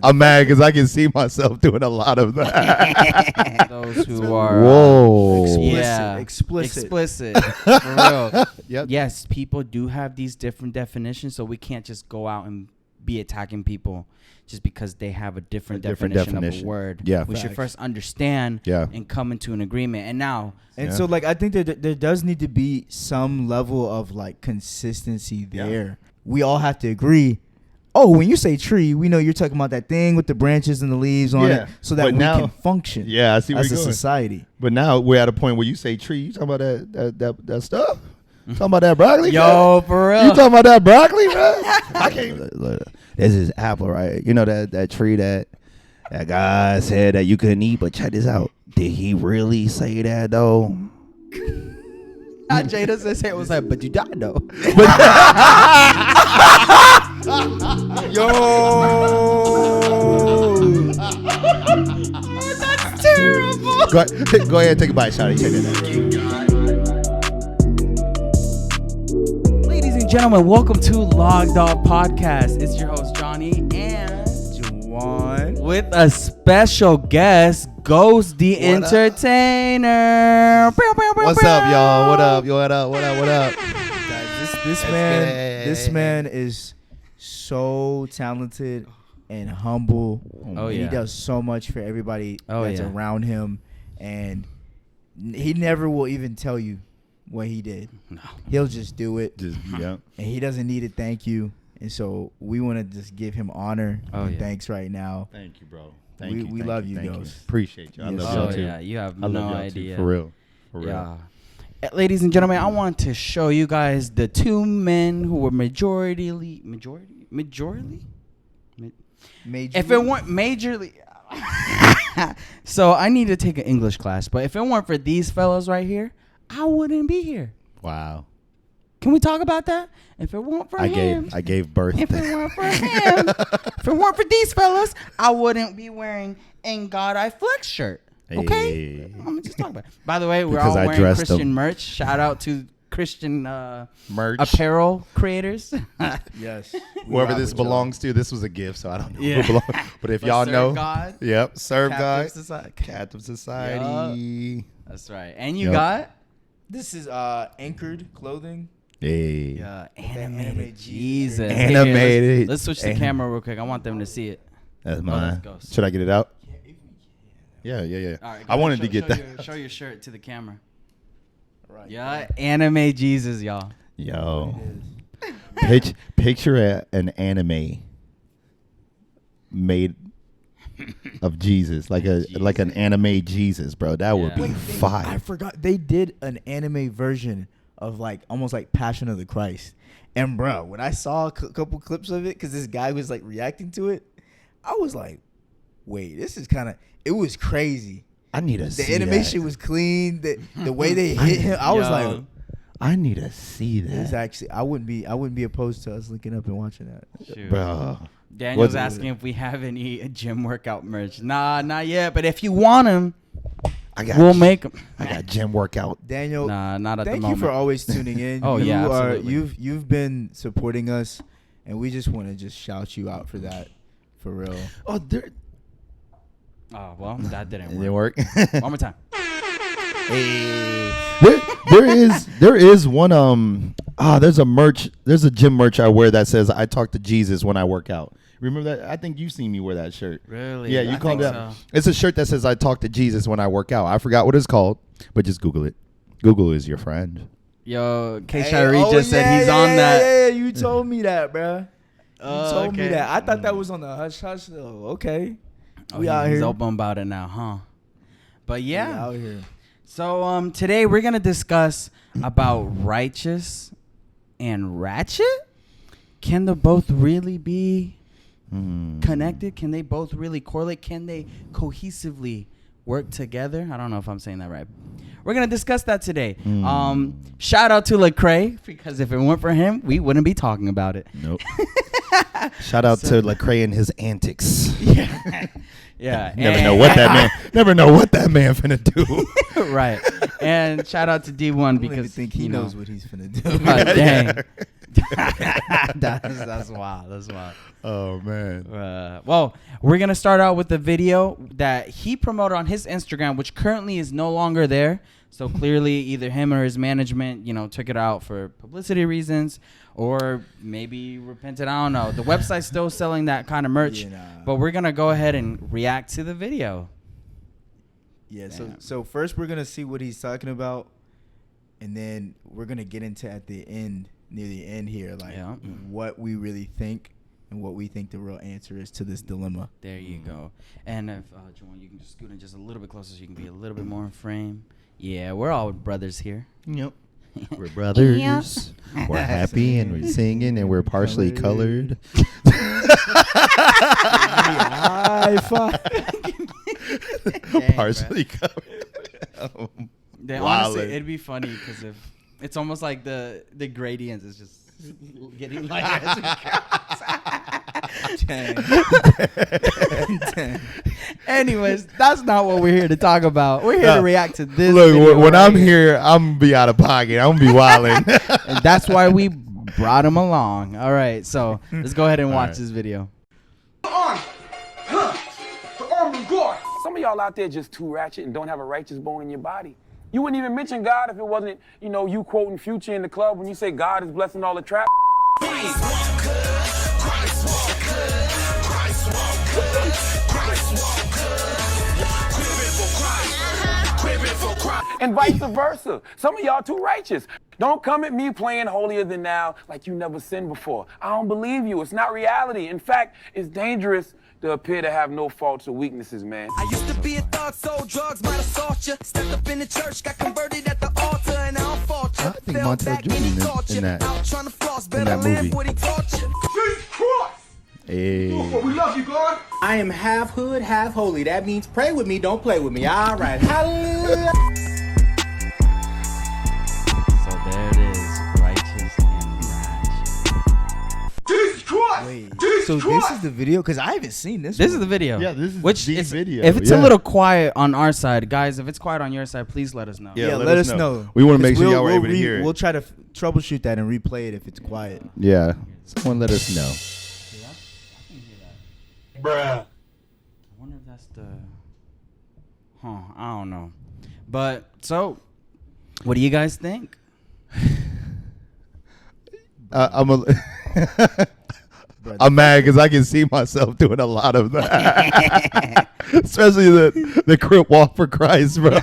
I'm mad because I can see myself doing a lot of that. Those who are explicit for real. Yep. Yes, people do have these different definitions, so we can't just go out and be attacking people just because they have a different definition of a word. Yeah, we should first understand and come into an agreement. And now, so like I think that there does need to be some level of like consistency there. Yeah. We all have to agree. Oh, when you say tree, we know you're talking about that thing with the branches and the leaves on it, so that we can function. Yeah, I see where as you're a going. Society. But now we're at a point where you say tree, you talking about that stuff? Talking about that broccoli? Yo, for real. You talking about that broccoli, bro? I can't. Look, this is apple, right? You know that tree that guy said that you couldn't eat, but check this out. Did he really say that though? Jada says it was like, but you died though. Yo, that's terrible. Go ahead and take a bite, Shawty. Check that out. Ladies and gentlemen, welcome to Logged Off Podcast. It's your host Johnny and Juwan with a special guest, Ghost the Entertainer. What's up, y'all? What up? What up? Guys, this man is so talented and humble. He does so much for everybody that's around him, and he never will even tell you what he did. No, he'll just do it. And he doesn't need a thank you. And so we want to just give him honor and thanks right now. Thank you, bro. We love you, Ghost. Appreciate you. I love y'all too. Yeah, you have no idea. For real. Yeah. Ladies and gentlemen, I want to show you guys the two men who were majority. If it weren't majorly. So I need to take an English class, but if it weren't for these fellows right here, I wouldn't be here. Wow. Can we talk about that? If it weren't for him, I gave birth. If it weren't for him, if it weren't for these fellas, I wouldn't be wearing "In God I Flex" shirt. Okay, hey. I'm just talking about it. By the way, we're Because all wearing Christian merch. Shout out to Christian merch apparel creators. Yes, whoever this belongs to, this was a gift, so I don't know who it belongs. But if y'all know, God, serve God, Captive Society. Yep. That's right. And you got this is Anchored Clothing. Hey. Animated Jesus. Animated. Hey, let's switch the camera real quick. I want them to see it. That's mine. Should I get it out? Yeah. All right, I wanted to get that. Show your shirt to the camera. Right. Yeah, Anime Jesus, y'all. Yo. Picture an anime made of Jesus, like an anime Jesus, bro. That would be fire. I forgot they did an anime version of like almost like Passion of the Christ. And bro, when I saw a couple clips of it, because this guy was like reacting to it, I was like, wait, this is kind of, it was crazy. I need to see the animation was clean. The way they hit him, I was like, I need to see that. It's actually, I wouldn't be opposed to us linking up and watching that. Shoot. Bro. Daniel's asking if we have any gym workout merch. Nah, not yet. But if you want them, we'll make them. I got gym workout. Daniel, nah, not at the moment. Thank you for always tuning in. Absolutely. You've been supporting us, and we just want to just shout you out for that, for real. Oh, well, that didn't work. One more time. Hey. There is one there's a gym merch I wear that says I talk to Jesus when I work out. Remember that? I think you've seen me wear that shirt. Really? Yeah, you called it out. So. It's a shirt that says I talk to Jesus when I work out. I forgot what it's called, but just Google it. Google is your friend. Yo, K-Shiree just said he's on that. Yeah, you told me that, bro. You told me that. I thought that was on the hush hush though. Okay. We out here. He's open about it now, huh? But yeah. We out here. So today we're gonna discuss about Righteous and Ratchet. Can they both really be connected? Can they both really correlate? Can they cohesively work together? I don't know if I'm saying that right. We're gonna discuss that today. Shout out to Lecrae, because if it weren't for him, we wouldn't be talking about it. Nope. Shout out to Lecrae and his antics. Yeah. Never know what that man finna do. Right. And shout out to D1 because I think he knows what he's finna do. Dang. That's wild. That's wild. Oh man. Well, we're gonna start out with the video that he promoted on his Instagram, which currently is no longer there. So clearly, either him or his management, took it out for publicity reasons, or maybe repented. I don't know. The website's still selling that kind of merch, but we're gonna go ahead and react to the video. Yeah. So first we're gonna see what he's talking about, and then we're gonna get into near the end here, what we really think and what we think the real answer is to this dilemma. There you go. And if Juwan, you can just scoot in just a little bit closer so you can be a little bit more in frame. Yeah, we're all brothers here. Yep. We're brothers. Yep. We're happy and we're singing and we're partially colored. Partially covered. Honestly, it'd be funny because if it's almost like the gradients is just getting lighter as we go. Anyways, that's not what we're here to talk about. We're here to react to this. Look, when I'm here, I'm gonna be out of pocket. I'm gonna be wilding. And that's why we brought him along. All right, so let's go ahead and watch this video. Some of y'all out there just too ratchet and don't have a righteous bone in your body. You wouldn't even mention God if it wasn't, you quoting Future in the club when you say God is blessing all the trap. And vice versa. Some of y'all too righteous. Don't come at me playing holier than thou like you never sinned before. I don't believe you. It's not reality. In fact, it's dangerous to appear to have no faults or weaknesses, man. I used to be a thug, sold drugs, might assault you. Stepped up in the church, got converted at the altar, and I don't fault you. I think Montez Jordan in that movie. Jesus Christ! Hey. We love you, God. I am half hood, half holy. That means pray with me, don't play with me. All right. Hallelujah. So there it is, righteous and ratchet. Jesus Christ! Wait, Jesus so Christ! this is the video? Because I haven't seen this. This is the video. Yeah, this is the video. If it's a little quiet on our side, guys, if it's quiet on your side, please let us know. Yeah, let us know. We want to make sure y'all were able to hear it. We'll try to troubleshoot that and replay it if it's quiet. Yeah, someone let us know. Bruh. I wonder if that's the... I don't know. But, so, what do you guys think? I'm mad because I can see myself doing a lot of that. Especially the Crip Walk for Christ, bro.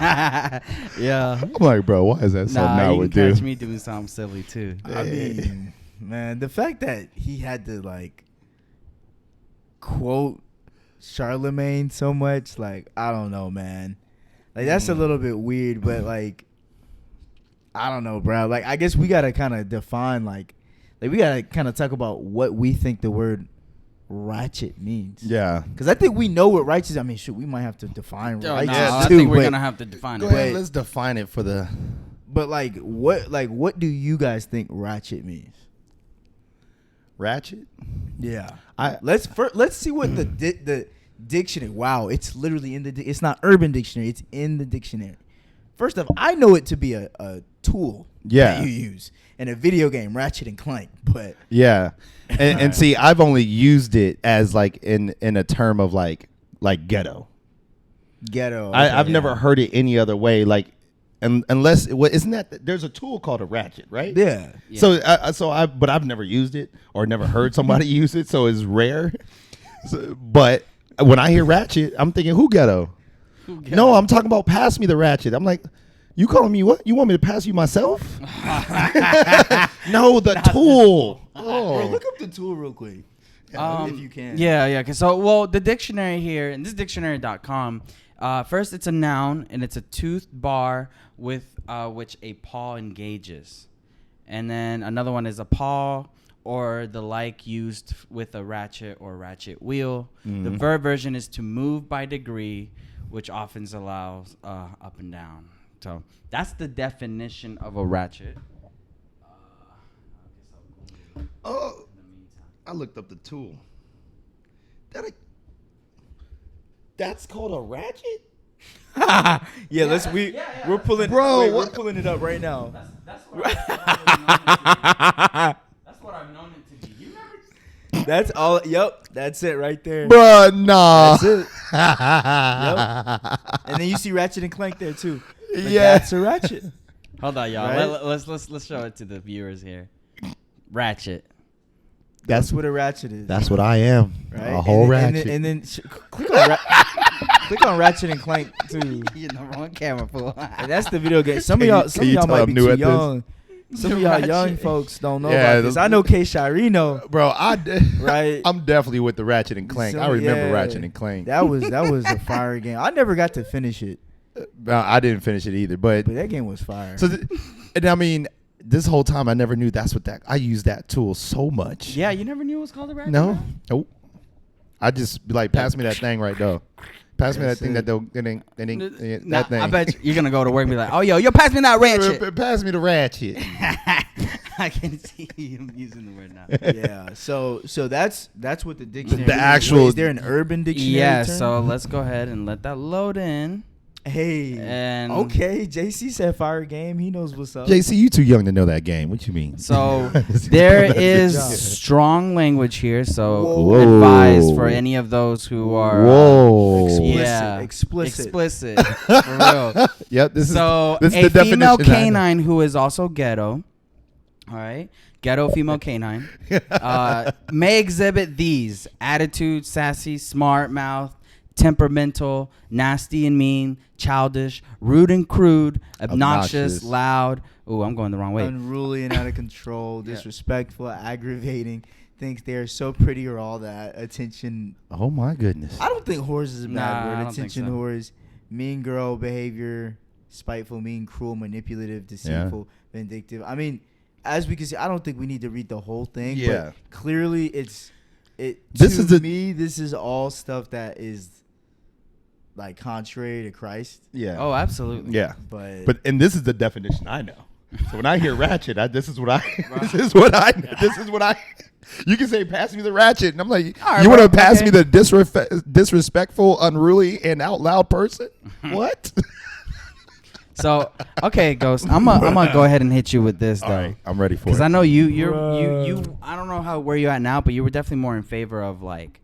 Yeah. I'm like, bro, why is that something I you would can do? catch me doing something silly, too. I mean, man, the fact that he had to, quote Charlemagne so much, I don't know, man. That's a little bit weird, but, I don't know, bro. I guess we got to kind of define, we got to kind of talk about what we think the word ratchet means. Yeah. Because I think we know what righteous. I mean, shoot, we might have to define righteous I too. think we're gonna have to define Go it. ahead, let's define it for the. But what do you guys think ratchet means? Ratchet? Yeah. Let's see what the dictionary. Wow, it's literally in the. It's not Urban Dictionary. It's in the dictionary. First off, I know it to be a tool that you use in a video game, Ratchet and Clank. But yeah, and see, I've only used it as in a term of like ghetto. Ghetto. Okay, I've never heard it any other way. Unless isn't that there's a tool called a ratchet, right? Yeah. So but I've never used it or never heard somebody use it, so it's rare. But when I hear ratchet, I'm thinking who ghetto? No, I'm talking about pass me the ratchet. I'm like, you calling me what? You want me to pass you myself? No, the tool. Oh, Bro, look up the tool real quick. If you can. Yeah. So, the dictionary here, and this is dictionary.com. First, it's a noun, and it's a toothed bar with which a paw engages. And then another one is a paw or the like used with a ratchet or ratchet wheel. The verb version is to move by degree, which often allows up and down. So that's the definition of a ratchet. Oh, I looked up the tool. That's called a ratchet? We're pulling Bro, we're pulling it up right now. That's what That's all. Yep, that's it right there. Bruh, nah. That's it. Yep. And then you see Ratchet and Clank there too. But Yeah. that's a Ratchet. Hold on, y'all. Right? Let's show it to the viewers here. Ratchet. That's what a Ratchet is. That's what I am. right. A whole ratchet. And then click on click on Ratchet and Clank too. You're in the wrong camera, fool. And that's the video game. Some of Can y'all, you- some can of you y'all tell might I'm be new too at this? young. Some of y'all Ratchet. young folks don't know Yeah, about this. I know K. Shiree know. Bro, Right. I'm definitely with the Ratchet and Clank. I remember Ratchet and Clank. That was a fire game. I never got to finish it, I didn't finish it either, but but that game was fire. so and I mean, this whole time I never knew that's what that. I used that tool so much. Yeah, you never knew it was called a ratchet? No. man? Nope. I just be like, pass me that thing right though. Pass me that That's thing it. Nah, that thing. I bet you're gonna go to work and be like, "Oh, yo, pass me that ratchet." Pass me the ratchet. I can see you using the word now. Yeah. So that's what the dictionary. The actual- Is there an urban dictionary? Yeah, term? so let's go ahead and let that load in. Hey. And Okay, JC said fire game. He knows what's up. JC, you too young to know that game. What you mean? So there Good is job. strong language here, so Whoa. advise for any of those who are Whoa. Explicit. for real. Yep. This So is a the female definition. canine who is also ghetto, all right, ghetto female canine, may exhibit these: attitude, sassy, smart mouth, temperamental, nasty and mean, childish, rude and crude, obnoxious, Obnoxious. loud. Ooh, I'm going the wrong way. Unruly and out of control, disrespectful, aggravating, thinks they are so pretty or all that. Attention. Oh my goodness. I don't think whores is a bad Nah, I word. don't think Attention so. whores. Mean girl behavior. Spiteful, mean, cruel, manipulative, deceitful, vindictive. I mean, as we can see, I don't think we need to read the whole thing. Yeah. But clearly, this This is this is all stuff that is like contrary to Christ. Yeah. Oh, absolutely. Yeah. But And this is the definition I know. So when I hear ratchet, this is what I. You can say, "Pass me the ratchet," and I'm like, All right, "You want to bro, pass okay. me the disrespectful, unruly, and out loud person?" What? So okay, Ghost, I'm gonna go ahead and hit you with this All though. right, I'm ready for it. Because I know you. I don't know where you're at now, but you were definitely more in favor of like,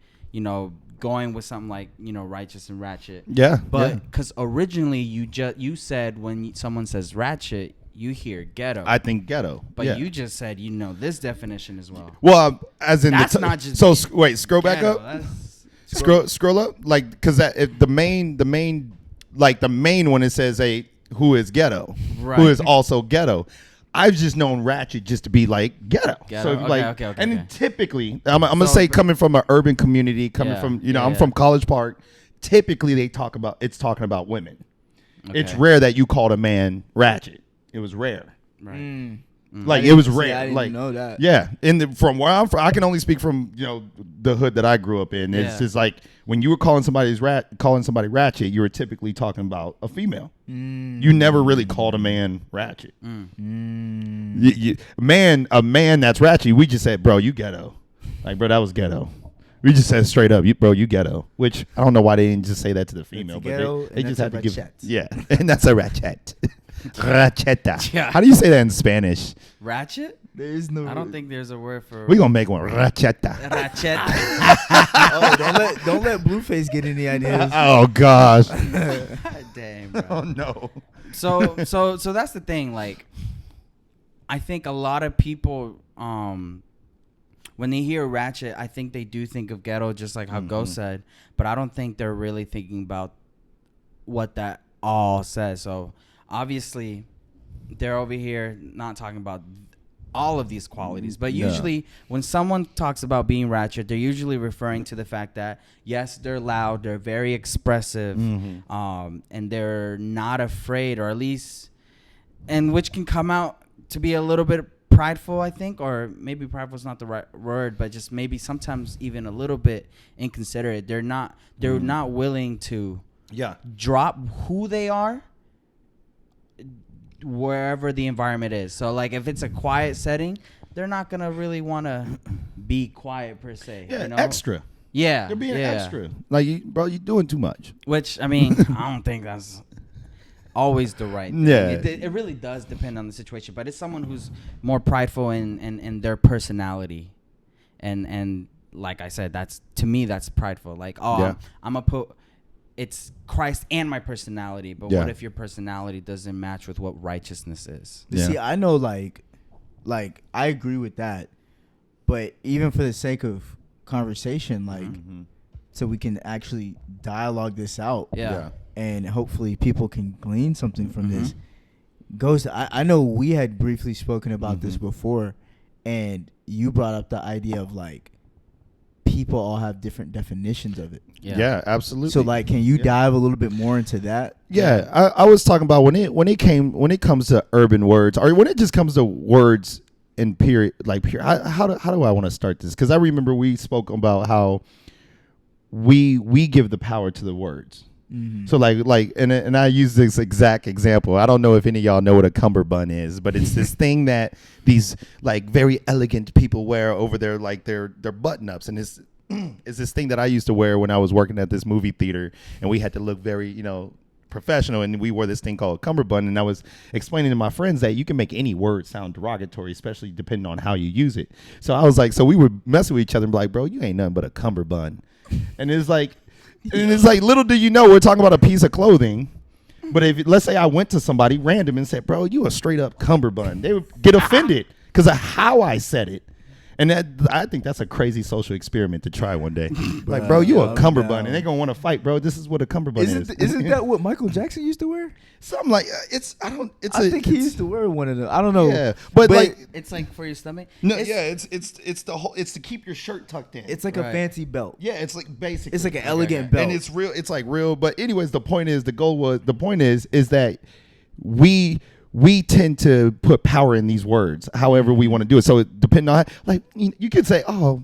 going with something like righteous and ratchet. Yeah, But because originally you said when someone says ratchet, you hear ghetto. I think ghetto. But yeah. you just said this definition as well. Well, as in That's not just so. Wait, scroll back Ghetto, up. that's- Scroll up, like because the main one it says who is ghetto, Right. who is also ghetto. I've just known ratchet just to be like ghetto. Ghetto, So okay, like, okay, and okay. typically, I'm gonna So- say coming from an urban community, coming Yeah, from yeah, I'm yeah. from College Park. Typically, talking about women. It's Okay. rare that you called a man ratchet. It was rare. Right. Like I it was didn't- see, rare. I didn't like know that. Yeah, from where I'm from, I can only speak from the hood that I grew up in. It's Yeah. just like when you were calling somebody ratchet, you were typically talking about a female. You never really called a man ratchet. A man that's ratchet, we just said, bro, you ghetto. Like, bro, that was ghetto. We just said straight up, bro, you ghetto. Which I don't know why they didn't just say that to the female, but ghetto, they and just that's had a to give. ratchet. Yeah, and that's a ratchet. Racheta. Yeah. How do you say that in Spanish? Ratchet? there is no. I don't think there's a word for We're gonna make one. Racheta. ratchet. Oh, don't let Blueface get any ideas. Oh gosh. Dang, bro. Oh no. So that's the thing. Like, I think a lot of people, when they hear ratchet, I think they do think of ghetto, just like how Ghost said. But I don't think they're really thinking about what that all says. So obviously, they're over here not talking about all of these qualities. But usually, when someone talks about being ratchet, they're usually referring to the fact that yes, they're loud, they're very expressive, and they're not afraid, or at least, and which can come out to be a little bit prideful, I think, or maybe prideful is not the right word, but just maybe sometimes even a little bit inconsiderate. They're not willing to drop who they are wherever the environment is. So like if it's a quiet setting, they're not gonna really want to be quiet per se. Yeah, extra. Yeah, You're being yeah. extra. Like, you're doing too much. Which I mean, I don't think that's always the right thing. Yeah. It really does depend on the situation, but it's someone who's more prideful in their personality, and like I said, that's to me that's prideful. Like, oh, Yeah. I'm gonna put it's Christ and my personality, but Yeah. what if your personality doesn't match with what righteousness is? Yeah. See, I know, like I agree with that, but even for the sake of conversation, like, so we can actually dialogue this out, Yeah. and hopefully people can glean something from this. I know we had briefly spoken about this before, and you brought up the idea of like people all have different definitions of it. Yeah, absolutely. So like, can you dive a little bit more into that? Yeah, I was talking about when it comes to urban words, or when it just comes to words in period, like period. How do I want to start this? Because I remember we spoke about how we give the power to the words. So like and I use this exact example. I don't know if any of y'all know what a cummerbund is, but it's this thing that these like very elegant people wear over their like their button ups, and it's this thing that I used to wear when I was working at this movie theater, and we had to look very professional, and we wore this thing called cummerbund. And I was explaining to my friends that you can make any word sound derogatory, especially depending on how you use it. So I was like, so we would mess with each other and be like, bro, you ain't nothing but a cummerbund. And it's like, little do you know, we're talking about a piece of clothing. But if let's say I went to somebody random and said, bro, you a straight up cummerbund, they would get offended because of how I said it. And I think that's a crazy social experiment to try one day. Like, bro, you a cummerbund, and they're gonna want to fight, bro. This is what a cummerbund is. Isn't that what Michael Jackson used to wear? Something like I think he used to wear one of them. I don't know. Yeah, but like It's like for your stomach. no, it's the whole. It's to keep your shirt tucked in. It's like a fancy belt. Yeah, it's like basically. It's like an elegant belt, and it's real. It's like real. But anyways, the point is that we tend to put power in these words, however we want to do it. So it depending on like you could say, oh,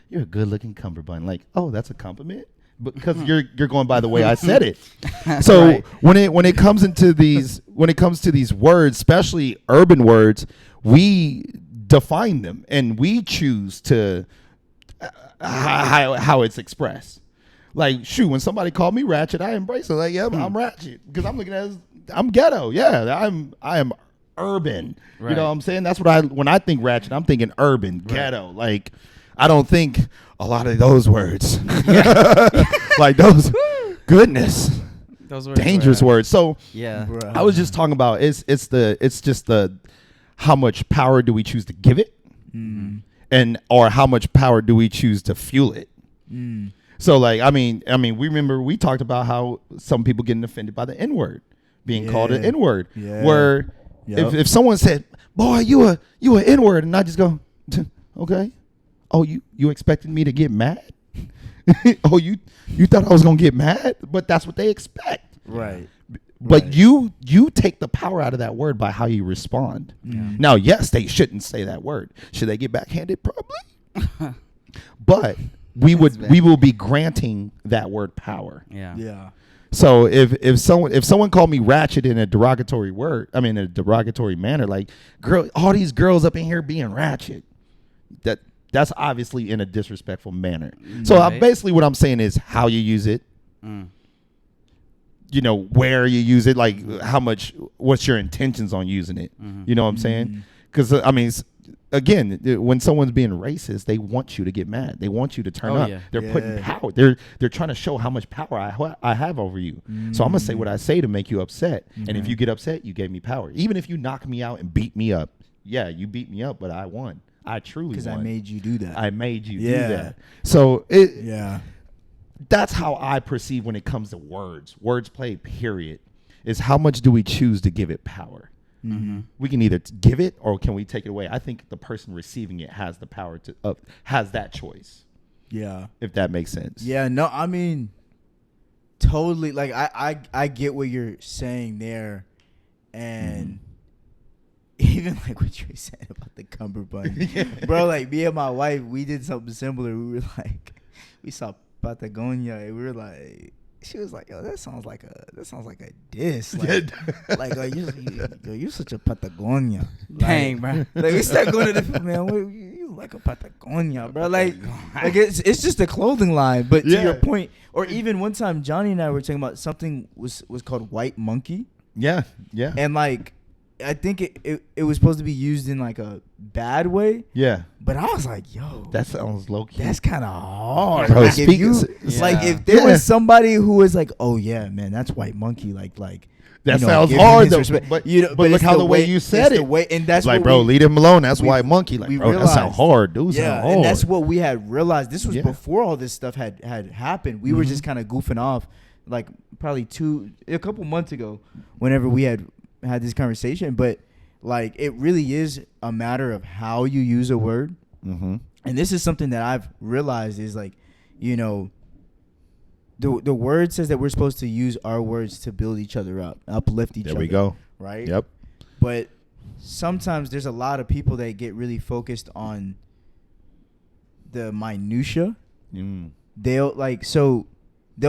you're a good looking cummerbund. Like, oh, that's a compliment. Because you're going by the way I said it. So when it comes to these words, especially urban words, we define them and we choose to how it's expressed. Like, shoot, when somebody called me Ratchet, I embrace it. Like, yeah, I'm Ratchet because I'm looking at it as, I'm ghetto. Yeah, I am urban. Right. You know what I'm saying? That's what when I think Ratchet, I'm thinking urban, ghetto. Like, I don't think a lot of those words. Like those, goodness, those words dangerous words. So I was just talking about it's just the how much power do we choose to give it, and or how much power do we choose to fuel it. So like I mean we talked about how some people getting offended by the N-word being called an N-word. Where if someone said, "Boy, you a N-word," and I just go, "Okay." Oh, you expected me to get mad? Oh, you thought I was gonna get mad? But that's what they expect, right? But you take the power out of that word by how you respond. Now, yes, they shouldn't say that word. Should they get backhanded? Probably. But we will be granting that word power. Yeah. So if someone called me Ratchet in a derogatory manner, like all these girls up in here being Ratchet, that's obviously in a disrespectful manner. So basically what I'm saying is how you use it, where you use it, like what's your intentions on using it. You know what I'm saying? Because again, when someone's being racist, they want you to get mad. They want you to turn up. They're putting power. They're trying to show how much power I have over you. So I'm gonna say what I say to make you upset. And if you get upset, you gave me power. Even if you knock me out and beat me up, yeah, you beat me up, but I won. I truly won. Because I made you do that. I made you do that. So that's how I perceive when it comes to words. Words play, period, is how much do we choose to give it power? We can either give it or can we take it away? I think the person receiving it has the power has that choice. Yeah. If that makes sense. Yeah, no, I mean, totally. Like, I get what you're saying there. And even like what you were saying about the cummerbund. Bro, like me and my wife, we did something similar. We were like, we saw Patagonia and we were like, she was like, yo, that sounds like a diss. Like you're such a Patagonia. Dang, bro. Like we start going to the man, you like a Patagonia, bro. Like it's just a clothing line. But to your point, or even one time Johnny and I were talking about something was called white monkey. Yeah. And like I think it was supposed to be used in like a bad way. Yeah. But I was like, yo, that sounds low key. that's kind of hard. Bro, Like, if there was somebody who was like, oh yeah, man, that's white monkey. Like that sounds hard though. But look how the way you said it. And that's like, bro, leave him alone. That's white monkey. Like, bro, that sounds hard, dude. Yeah, and that's what we had realized. This was before all this stuff had happened. We were just kind of goofing off, like probably a couple months ago, whenever we had this conversation. But like, it really is a matter of how you use a word. Mm-hmm. And this is something that I've realized is like, the word says that we're supposed to use our words to build each other up, uplift each other. There we go. Right? Yep. But sometimes there's a lot of people that get really focused on the minutia. They'll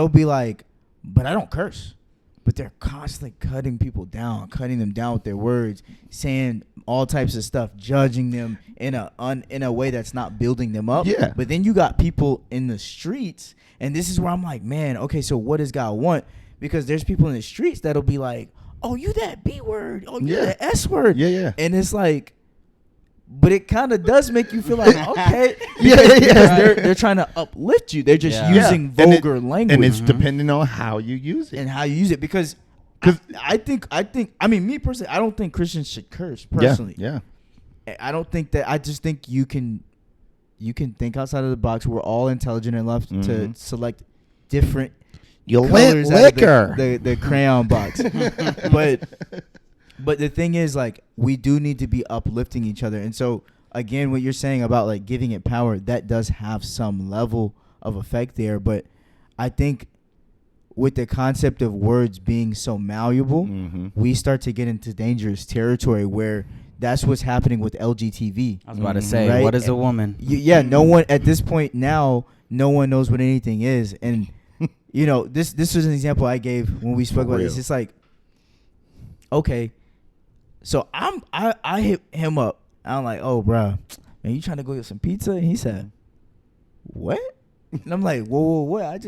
be like, but I don't curse. But they're constantly cutting them down with their words, saying all types of stuff, judging them in a way that's not building them up. Yeah. But then you got people in the streets, and this is where I'm like, man, okay, so what does God want? Because there's people in the streets that'll be like, oh, you that B word, oh, you that S word. Yeah. And it's like, but it kind of does make you feel like, okay. They're trying to uplift you. They're just using vulgar language. And it's depending on how you use it. And how you use it. Because I mean, me personally, I don't think Christians should curse, personally. Yeah. I don't think that. I just think you can think outside of the box. We're all intelligent enough to select different colors out of the crayon box. But the thing is, like, we do need to be uplifting each other. And so, again, what you're saying about, like, giving it power, that does have some level of effect there. But I think with the concept of words being so malleable, we start to get into dangerous territory where that's what's happening with LGTV. I was about to say, right? What is a woman? No one, at this point now, no one knows what anything is. And, this was an example I gave when we spoke about this. It's like, okay. So I hit him up. I'm like, oh, bro, man, you trying to go get some pizza? And he said, what? And I'm like, whoa, what?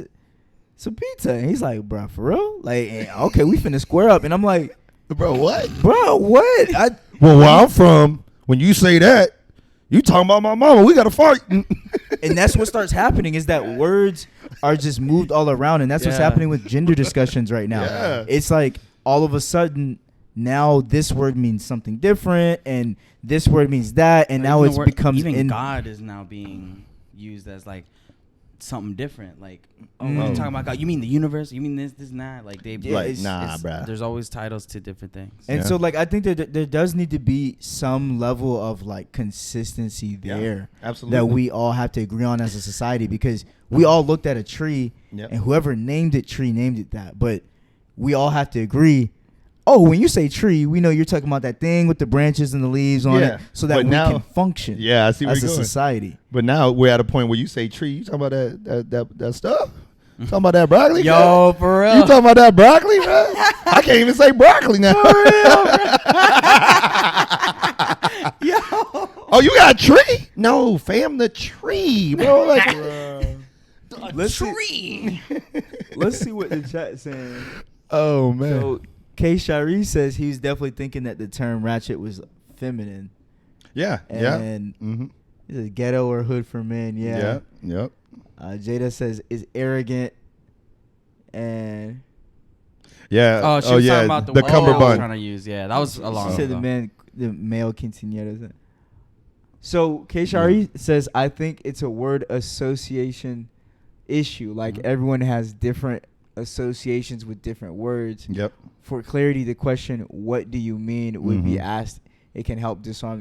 Some pizza. And he's like, bro, for real? Like, okay, we finna square up. And I'm like, bro, what? Bro, what? Well, where I'm from, when you say that, you talking about my mama. We got to fight. And that's what starts happening is that words are just moved all around. And that's what's happening with gender discussions right now. Yeah. It's like all of a sudden, now this word means something different, and this word means that, and now it becomes even God is now being used as like something different. Like, you're talking about God. You mean the universe? You mean this, and that? Like bruh. There's always titles to different things. And so, like, I think that there does need to be some level of like consistency there. Absolutely. That we all have to agree on as a society, because we all looked at a tree, and whoever named it tree named it that, but we all have to agree. Oh, when you say tree, we know you're talking about that thing with the branches and the leaves on it, so that we can function. Yeah, I see where as you're a going. Society. But now we're at a point where you say tree, you talking about that stuff? You talking about that broccoli? Yo, for real. You talking about that broccoli, bro? I can't even say broccoli now. For real, Yo. Oh, you got a tree? No, fam, the tree, bro. Like, let's see what the chat's saying. Oh, man. So, K. Shari says he was definitely thinking that the term ratchet was feminine. Yeah, and he says ghetto or hood for men. Yeah. Yep. Jada says is arrogant, and she was talking about the cummerbund I was trying to use. Yeah, that was a long time. She said the male quinceañeras. So K. Shari says, I think it's a word association issue. Like everyone has different associations with different words. Yep. For clarity, the question, what do you mean, would be asked. It can help disarm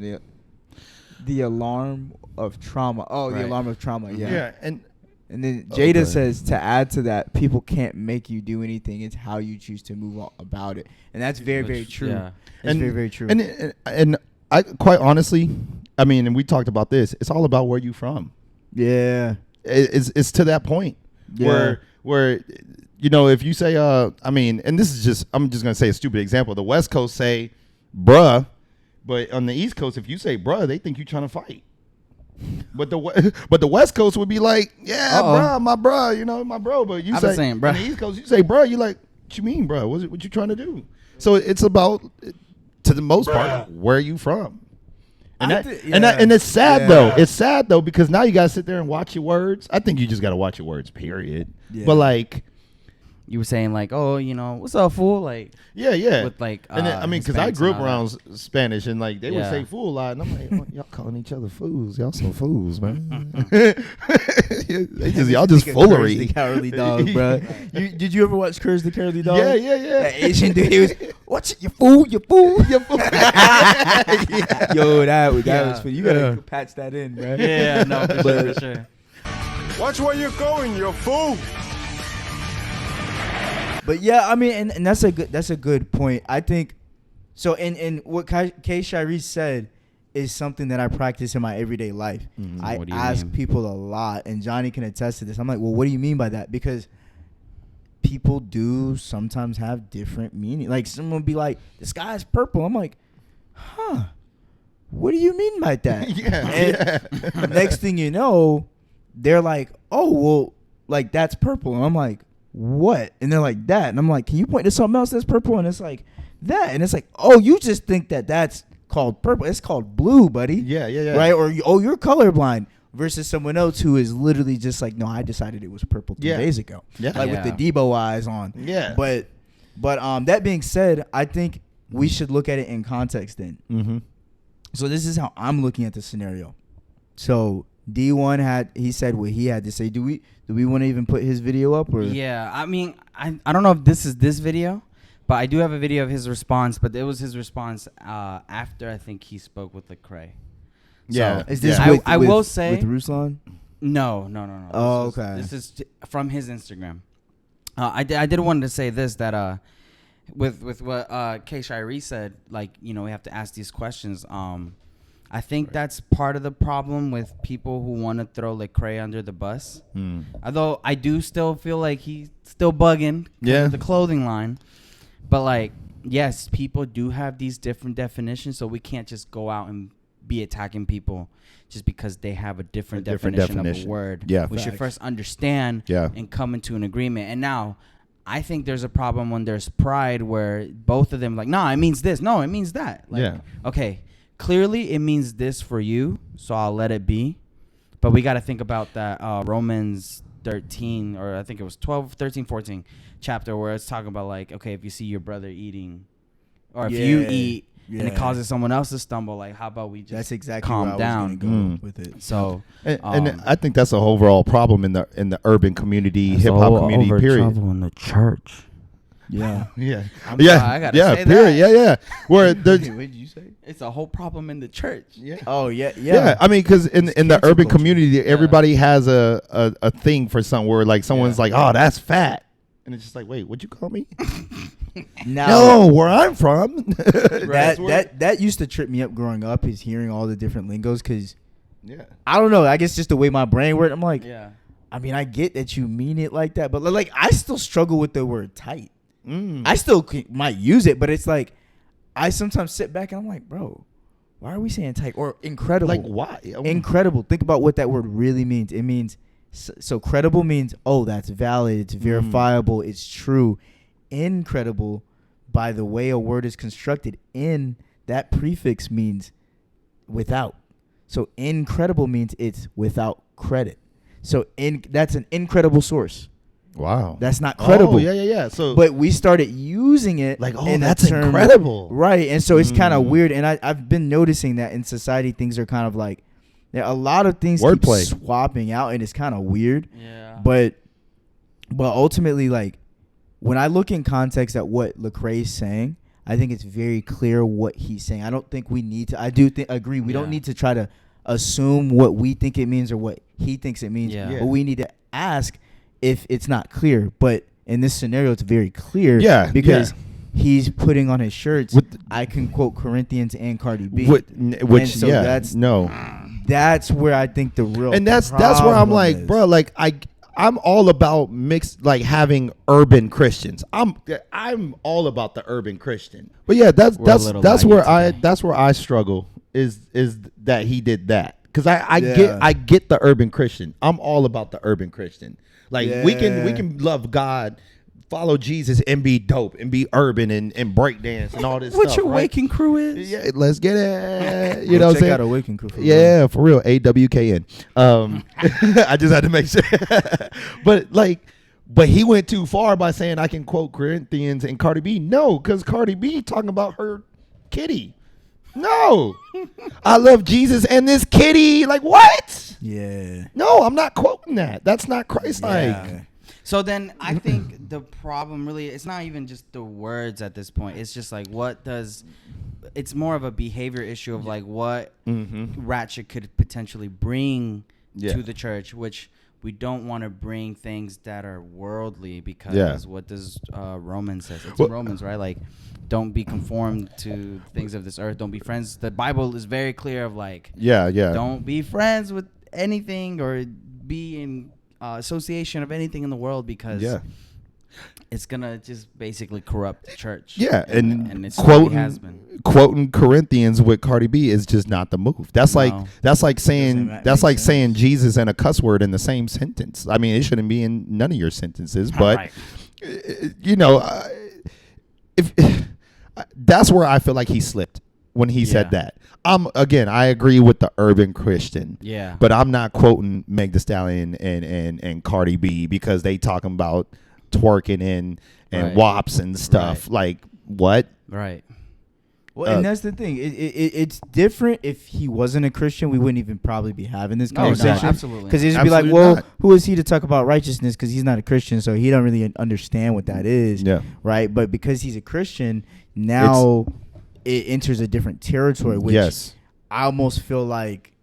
the alarm of trauma. Oh, the alarm of trauma. Yeah. Yeah. And then Jada says, to add to that, people can't make you do anything. It's how you choose to move on about it. And that's very, very true. Yeah. It's very, very true. And I quite honestly, I mean, and we talked about this, it's all about where you from. Yeah. It's to that point where if you say, I mean, and this is just, I'm just going to say a stupid example. The West Coast say, bruh, but on the East Coast, if you say bruh, they think you're trying to fight. But the West Coast would be like, bruh, my bruh, my bro. But you say, saying, bruh. On the East Coast, you say bruh, you're like, what you mean, bruh? What you trying to do? So it's about, to the most part, where you from. And it's sad though. It's sad though because now you gotta sit there and watch your words. I think you just gotta watch your words, period. Yeah. But like, you were saying like, oh, you know, what's up, fool? Like, yeah. With like, and then, I mean, because I grew up around Spanish and like they would say fool a lot, and I'm like, oh, y'all calling each other fools? Y'all some fools, man. y'all just foolery. The Cowardly Dog, bro. Did you ever watch Courage the Cowardly Dog? Yeah. That Asian dude, he was, what you fool, you fool, you fool. Yo, that was funny. You gotta patch that in, bro. Yeah, no, for sure. Watch where you're going, you fool. But yeah, I mean, and that's a good point. I think so. And what K. Shiree said is something that I practice in my everyday life. Mm-hmm. I ask people a lot, and Johnny can attest to this. I'm like, well, what do you mean by that? Because people do sometimes have different meaning. Like someone will be like, the sky is purple. I'm like, huh? What do you mean by that? Next thing you know, they're like, oh, well, like that's purple. And I'm like, what? And they're like, that. And I'm like, can you point to something else that's purple? And it's like, that. And it's like, oh, you just think that that's called purple. It's called blue, buddy. Yeah. Right? Or, oh, you're colorblind. Versus someone else who is literally just like, no, I decided it was purple 2 days ago. Yeah. Like with the Debo eyes on. Yeah. But that being said, I think we should look at it in context then. Mm-hmm. So this is how I'm looking at the scenario. So D1 he said what he had to say. Do we want to even put his video up? Or? Yeah, I mean, I don't know if this is this video, but I do have a video of his response. But it was his response after I think he spoke with Lecrae. Yeah, so, is this I will say with Ruslan? No. Oh, okay. This is from his Instagram. I did want to say this that with what K. Shiree said, like, you know, we have to ask these questions. I think that's part of the problem with people who want to throw Lecrae under the bus. Although I do still feel like he's still bugging with the clothing line. But like, yes, people do have these different definitions, so we can't just go out and be attacking people just because they have a different definition of a word. Yeah, we should first understand and come into an agreement. And now I think there's a problem when there's pride where both of them like, no, it means this. No, it means that. Like, okay, clearly it means this for you, so I'll let it be. But we got to think about that Romans 13, or I think it was 12, 13, 14 chapter where it's talking about like, okay, if you see your brother eating, or if you eat and it causes someone else to stumble, like how about we just calm down with it. So and I think that's a overall problem in the urban community, hip hop community. Period. Trouble in the church. Yeah. I gotta say period. that. Yeah. Where there's what did you say? It's a whole problem in the church. Yeah. Oh yeah. I mean, because in the urban community, everybody has a thing for something where like someone's like, oh, that's fat, and it's just like, wait, what'd you call me? No, where I'm from. that used to trip me up growing up, is hearing all the different lingos, because I don't know, I guess just the way my brain worked, I'm like, I mean, I get that you mean it like that, but like I still struggle with the word tight. I still might use it, but it's like I sometimes sit back and I'm like, bro, why are we saying tight or incredible? Like why? Incredible. Think about what that word really means. It means so credible means, oh, that's valid, it's verifiable, it's true. Incredible, by the way a word is constructed, in that prefix means without. So incredible means it's without credit. So that's an incredible source. Wow, that's not credible. Oh, yeah. So, but we started using it like, oh, that's incredible, right? And so it's kind of weird. And I've been noticing that in society, things are kind of like, a lot of things keep swapping out, and it's kind of weird. Yeah. But ultimately, like, when I look in context at what Lecrae is saying, I think it's very clear what he's saying. I don't think we need to. I do agree. We don't need to try to assume what we think it means or what he thinks it means. But we need to ask if it's not clear. But in this scenario, it's very clear. Because he's putting on his shirts, I can quote Corinthians and Cardi B. That's where I think the real that's where I'm like, bro, like I'm all about mixed, like having urban Christians. I'm all about the urban Christian. But yeah, that's where I struggle is that he did that, because I get the urban Christian. I'm all about the urban Christian. Like we can love God follow Jesus and be dope and be urban and break dance and all this what stuff. Your right? Waking Crew is? Yeah, let's get it. You know what I'm check saying? out Awaken Crew. Yeah, for real. AWKN. I just had to make sure. But he went too far by saying I can quote Corinthians and Cardi B. No, because Cardi B talking about her kitty. No. I love Jesus and this kitty. Like, what? Yeah. No, I'm not quoting that. That's not Christ-like. Yeah. So then I think the problem really, it's not even just the words at this point. It's just like, it's more of a behavior issue of like what Ratchet could potentially bring to the church, which we don't want to bring things that are worldly because what does Romans says? It's in Romans, right? Like, don't be conformed to things of this earth. Don't be friends. The Bible is very clear of like, don't be friends with anything or be in association of anything in the world because it's gonna just basically corrupt the church. Yeah, and it's what it has been. Quoting Corinthians with Cardi B is just not the move. That's like saying Jesus and a cuss word in the same sentence. I mean, it shouldn't be in none of your sentences. But you know, if that's where I feel like he slipped when he said that. I agree with the urban Christian. Yeah. But I'm not quoting Meg Thee Stallion and Cardi B because they talking about twerking and wops and stuff. Like, what? Right. Well, and that's the thing. It's different. If he wasn't a Christian, we wouldn't even probably be having this conversation. Absolutely. Because he'd be like, well, who is he to talk about righteousness? Because he's not a Christian, so he don't really understand what that is. Yeah. Right? But because he's a Christian, now it enters a different territory, which I almost feel like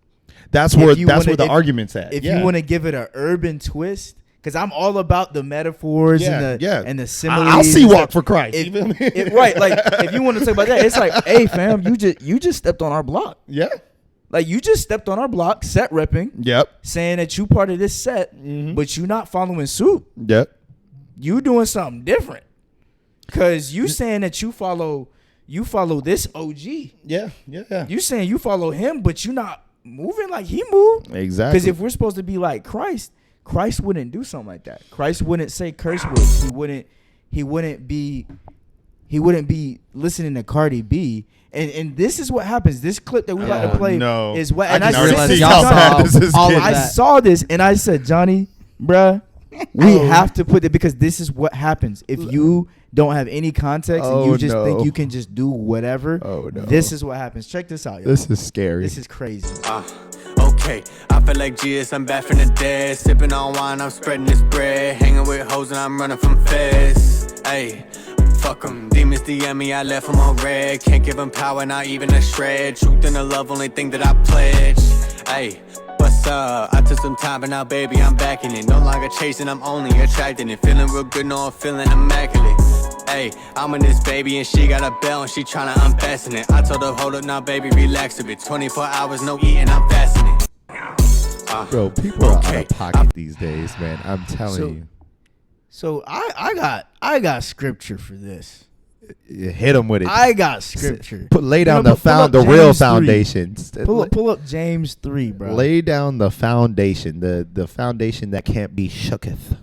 that's where the argument's at. If you want to give it an urban twist, because I'm all about the metaphors and the similes. I'll see Walk for Christ. Right, like if you want to talk about that, it's like, hey fam, you just stepped on our block. Yeah. Like you just stepped on our block, set repping. Yep. Saying that you part of this set, but you not following suit. Yep. You doing something different. Cause you saying that you follow this OG. Yeah. You saying you follow him, but you not moving like he moved. Exactly. Because if we're supposed to be like Christ wouldn't do something like that. Christ wouldn't say curse words. He wouldn't be listening to Cardi B. And this is what happens. This clip that we about to play is what. And I saw this and I said, Johnny, bruh, we have to put it because this is what happens if you don't have any context and you just think you can just do whatever. This is what happens. Check this out, y'all. This is scary. This is crazy. Okay, I feel like Jesus, I'm back from the dead. Sipping on wine, I'm spreading this bread. Hanging with hoes and I'm running from feds. Ayy, fuck them. Demons DM me, I left them on red. Can't give them power, not even a shred. Truth and the love, only thing that I pledge. Ayy, what's up? I took some time, but now baby, I'm back in it. No longer chasing, I'm only attracting it. Feeling real good, no, I'm feeling immaculate. Hey, I'm in this baby and she got a bell and she tryna unfasten it. I told her, hold up now, baby, relax a bit. 24 hours, no eating, I'm fasting it. Bro, people are out of pocket these days, man. I'm telling you. So I got scripture for this. Hit them with it. I got scripture. Lay down the real foundations. Pull up James 3, bro. Lay down the foundation, the foundation that can't be shooketh.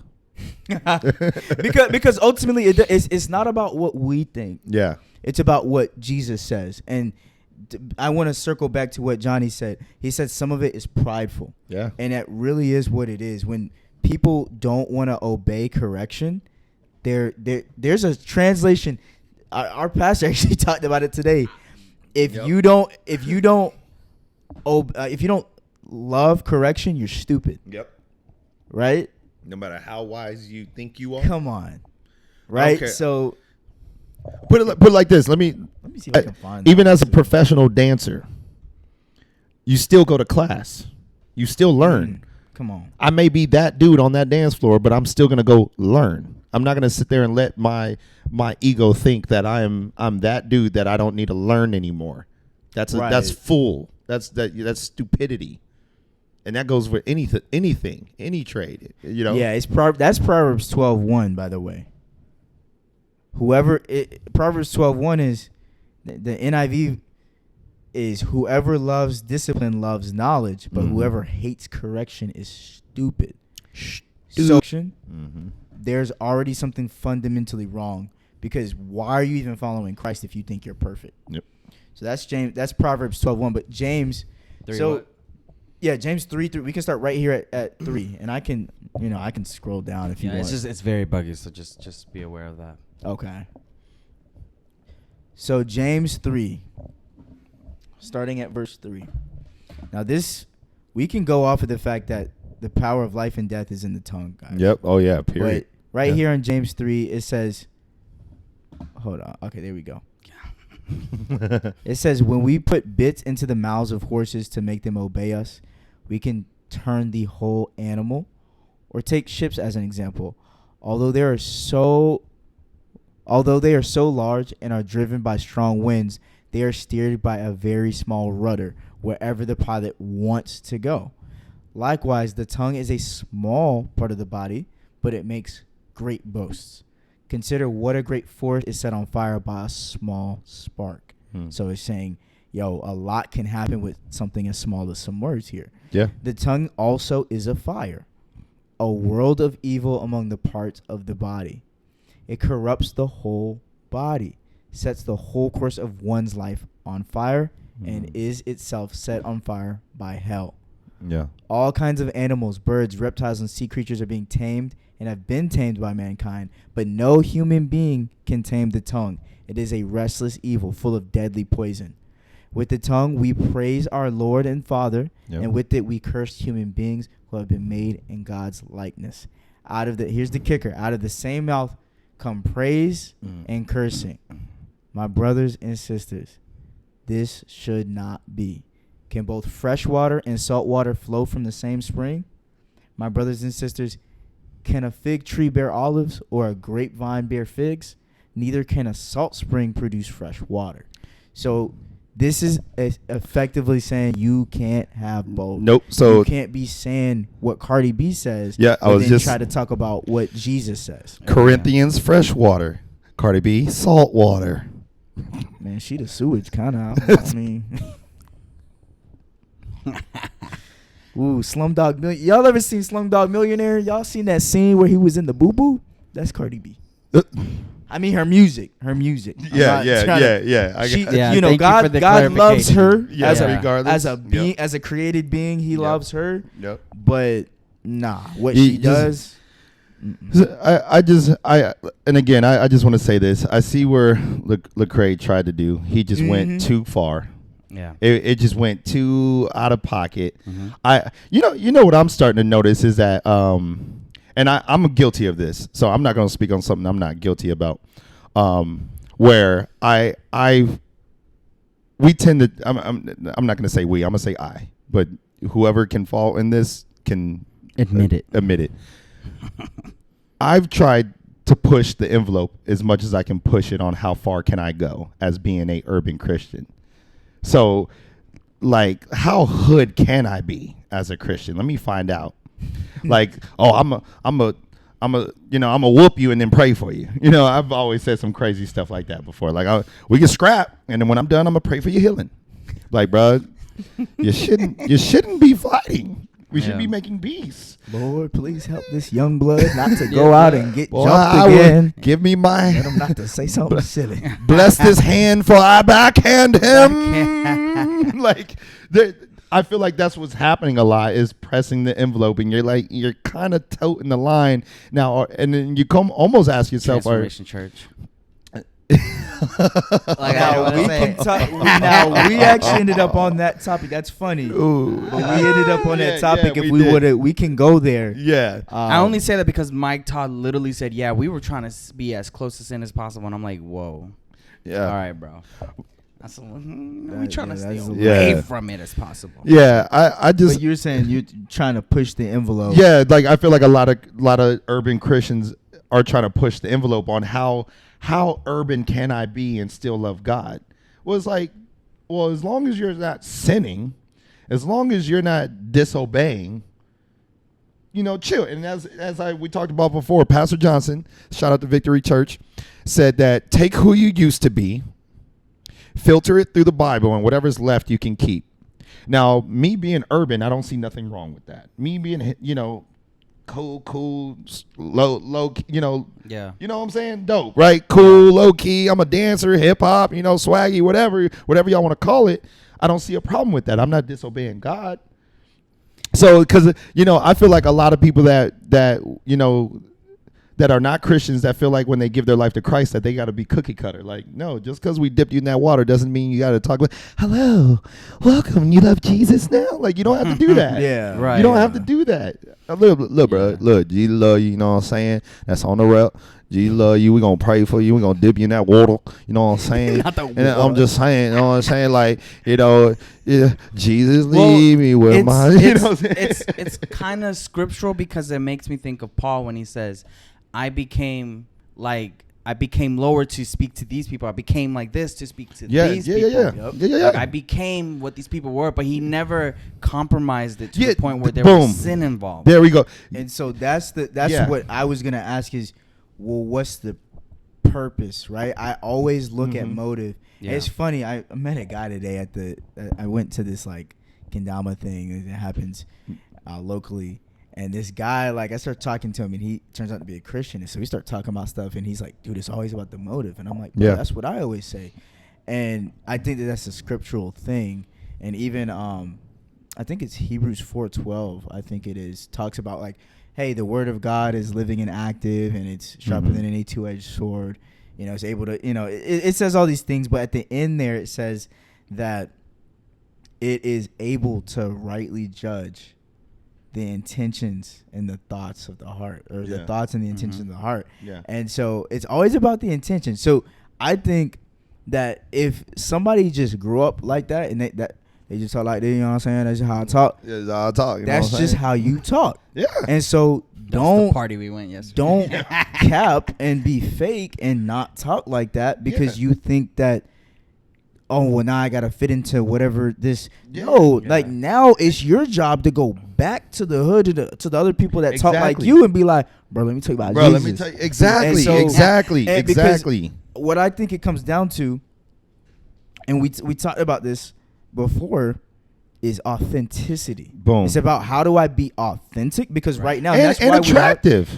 because ultimately it's not about what we think. Yeah, it's about what Jesus says. And I want to circle back to what Johnny said. He said some of it is prideful. Yeah, and that really is what it is. When people don't want to obey correction, there's a translation. Our pastor actually talked about it today. If you don't love correction, you're stupid. Yep. Right. No matter how wise you think you are. Come on. Right? Okay. So put it like this. Let me see if I can find even as a professional dancer, you still go to class. You still learn. Come on. I may be that dude on that dance floor, but I'm still gonna go learn. I'm not gonna sit there and let my ego think that I'm that dude that I don't need to learn anymore. That's fool. That's stupidity. And that goes for anything, any trade, you know. Yeah, that's Proverbs 12:1, by the way. Proverbs 12:1 is the NIV is whoever loves discipline loves knowledge, but whoever hates correction is stupid. there's already something fundamentally wrong, because why are you even following Christ if you think you're perfect? Yep. So that's Proverbs 12:1. But James, James 3:3. We can start right here at 3, and I can scroll down if you want. It's very buggy, so just be aware of that. Okay. So James 3, starting at verse 3. Now we can go off of the fact that the power of life and death is in the tongue, guys. Yep. Oh yeah. Period. But here in James 3, it says, hold on. Okay, there we go. It says, when we put bits into the mouths of horses to make them obey us, we can turn the whole animal. Or take ships as an example. Although they are so large and are driven by strong winds, they are steered by a very small rudder wherever the pilot wants to go. Likewise, the tongue is a small part of the body, but it makes great boasts. Consider what a great forest is set on fire by a small spark. So it's saying, a lot can happen with something as small as some words here. Yeah. The tongue also is a fire, a world of evil among the parts of the body. It corrupts the whole body, sets the whole course of one's life on fire, and is itself set on fire by hell. Yeah. All kinds of animals, birds, reptiles, and sea creatures are being tamed and have been tamed by mankind, but no human being can tame the tongue. It is a restless evil full of deadly poison. With the tongue we praise our Lord and Father, and with it we curse human beings who have been made in God's likeness. Here's the kicker, out of the same mouth come praise and cursing. My brothers and sisters, this should not be. Can both fresh water and salt water flow from the same spring? My brothers and sisters, can a fig tree bear olives or a grapevine bear figs? Neither can a salt spring produce fresh water. So this is effectively saying you can't have both. Nope. So you can't be saying what Cardi B says. Yeah, I was just try to talk about what Jesus says. Corinthians fresh water, Cardi B salt water. Man, she the sewage kind of. I mean, ooh, Slumdog Millionaire. Y'all ever seen Slumdog Millionaire? Y'all seen that scene where he was in the boo boo? That's Cardi B. I mean, her music. Yeah. God loves her as a being, as a created being. He loves her. Yep. But what she does. I just want to say this. I see where Lecrae tried to do. He just went too far. Yeah. It just went too out of pocket. You know what I'm starting to notice is that and I'm guilty of this, so I'm not going to speak on something I'm not guilty about. Where we tend to, I'm not going to say we, I'm going to say I, but whoever can fall in this can admit it. I've tried to push the envelope as much as I can push it on how far can I go as being a urban Christian. So, like, how hood can I be as a Christian? Let me find out. Like, I'm a whoop you and then pray for you. You know, I've always said some crazy stuff like that before. Like, we can scrap, and then when I'm done, I'm gonna pray for your healing. Like, bro, you shouldn't be fighting. We should be making peace. Lord, please help this young blood not to go out and get jumped again. Give me my... Let him not to say something silly. Bless this hand for I backhand him. Like, I feel like that's what's happening a lot, is pressing the envelope, and you're kind of toting the line now, and then you almost ask yourself, Transformation Church. We actually ended up on that topic. That's funny. Ooh. But we ended up on that topic. If we would, we can go there. Yeah. I only say that because Mike Todd literally said, "Yeah, we were trying to be as close to sin as possible," and I'm like, "Whoa, yeah, all right, bro." We trying to stay away from it as possible. Yeah, I just. But you're saying you're trying to push the envelope. Yeah, like I feel like a lot of urban Christians are trying to push the envelope on how urban can I be and still love God? Well, it's like, as long as you're not sinning, as long as you're not disobeying, chill. And as we talked about before, Pastor Johnson, shout out to Victory Church, said that take who you used to be, filter it through the Bible, and whatever's left you can keep. Now, me being urban, I don't see nothing wrong with that. Me being, cool, low, you know. Yeah. You know what I'm saying? Dope, right? Cool, low key. I'm a dancer, hip hop, you know, swaggy, whatever y'all want to call it. I don't see a problem with that. I'm not disobeying God. So, because, you know, I feel like a lot of people that you know, that are not Christians, that feel like when they give their life to Christ that they got to be cookie cutter. Like, no, just because we dipped you in that water doesn't mean you got to talk like, hello, welcome, you love Jesus now? Like, you don't have to do that. Yeah. Right. You don't have to do that. Look, bro, look, Jesus love you, you know what I'm saying? That's on the rep. Jesus love you. We're going to pray for you. We're going to dip you in that water. You know what I'm saying? Not the and water. I'm just saying, you know what I'm saying? Like, you know, yeah, Jesus lead me with my, you know what I'm saying? It's kind of scriptural because it makes me think of Paul when he says, I became lower to speak to these people. I became like this to speak to these people. Yeah. Like I became what these people were, but he never compromised it to the point where there boom. was sin involved. There we go. And so that's what I was gonna ask is, well, what's the purpose, right? I always look at motive. Yeah. It's funny. I met a guy today at I went to this like kendama thing that happens locally. And this guy, like, I start talking to him, and he turns out to be a Christian. And so we start talking about stuff, and he's like, dude, it's always about the motive. And I'm like, yeah, that's what I always say. And I think that's a scriptural thing. And even, I think it's Hebrews 4:12, I think it is, talks about, like, hey, the word of God is living and active, and it's sharper than any two-edged sword. You know, it's able to, you know, it says all these things, but at the end there, it says that it is able to rightly judge the intentions and the thoughts of the heart, or the thoughts and the intentions of the heart. Yeah. And so it's always about the intention. So I think that if somebody just grew up like that and they just talk like that, you know what I'm saying? That's just how I talk. Yeah, that's how I talk. You know That's what I'm just saying? how you talk. Yeah. And so That's don't the party we went yesterday. don't cap and be fake and not talk like that because you think that, oh, well, now I got to fit into whatever this. Yeah. No, like now it's your job to go back to the hood, to the other people that talk like Exactly. you and be like, bro, let me tell you about Jesus. Let me tell you. Exactly. And because Exactly. what I think it comes down to, and we talked about this before, is authenticity. Boom. It's about how do I be authentic? Because right now, And, that's and why attractive.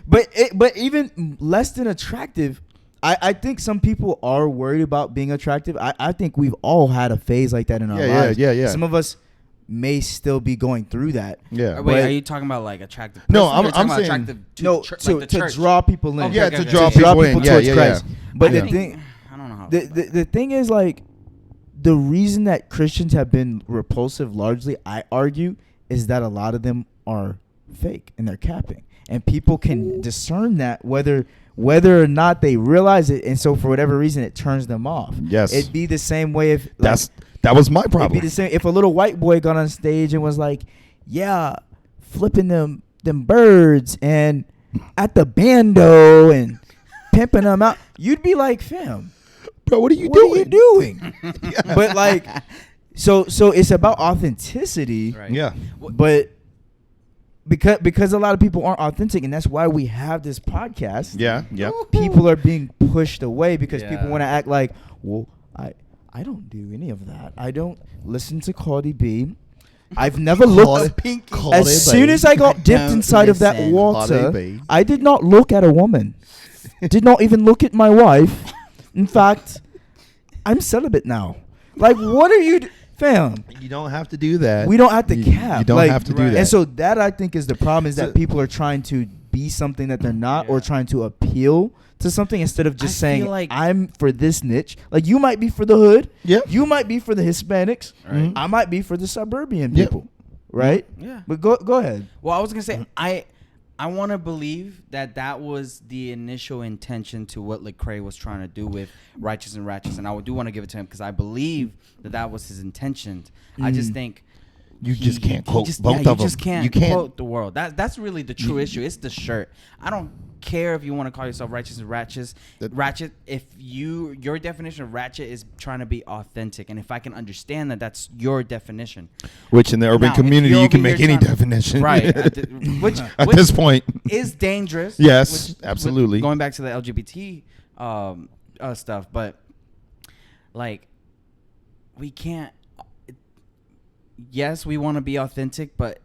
but even less than attractive. I think some people are worried about being attractive. I think we've all had a phase like that in our lives. Yeah. Some of us may still be going through that. Yeah. Wait, are you talking about like attractive? No, person, or you're talking about saying- attractive to No, like the to church? draw people in. Okay, Yeah, okay, to okay. draw To draw people in. people Yeah, towards yeah, Christ. yeah. But Yeah. the thing, I don't know how. the thing is, like, the reason that Christians have been repulsive, largely, I argue, is that a lot of them are fake and they're capping, and people can discern that whether or not they realize it, and so for whatever reason it turns them off. Yes. It'd be the same way if like, that was my it'd problem. be the same if a little white boy got on stage and was like, yeah, flipping them birds and at the bando and pimping them out. You'd be like, fam, Bro, what are you what are you doing? But like, so it's about authenticity. Right. Yeah. But because a lot of people aren't authentic, and that's why we have this podcast. Yeah. Yeah. People are being pushed away because people Yeah. want to act like, well, I don't do any of that. I don't listen to Cardi B. I've never looked. As soon as I got dipped Don't inside of that listen. water, Cardi B. I did not look at a woman. Did not even look at my wife. In fact, I'm celibate now. Like, what are you, fam? You don't have to do that. We don't have to You- cap. You don't Like, have to do that. And so that, I think, is the problem, is that people are trying to be something that they're not, or trying to appeal to something instead of just I saying, feel like- I'm for this niche. Like, you might be for the hood. Yep. You might be for the Hispanics. Right. I might be for the suburban Yep. people. Right? Yeah. But go ahead. Well, I was gonna say I want to believe that was the initial intention to what Lecrae was trying to do with Righteous and Ratchets, and I do want to give it to him because I believe that was his intention. I just think You just can't quote both both of them. of You just them. can't You can't- quote the world. That's really the true issue. It's the shirt. I don't care if you want to call yourself Righteous and Ratchet. If your definition of Ratchet is trying to be authentic, and if I can understand that that's your definition, Which in the urban Now, if community you're you can over make here any trying to- definition. right? Which At this point. is dangerous. Yes, absolutely. Going back to the LGBT stuff, but like we can't. Yes, we want to be authentic, but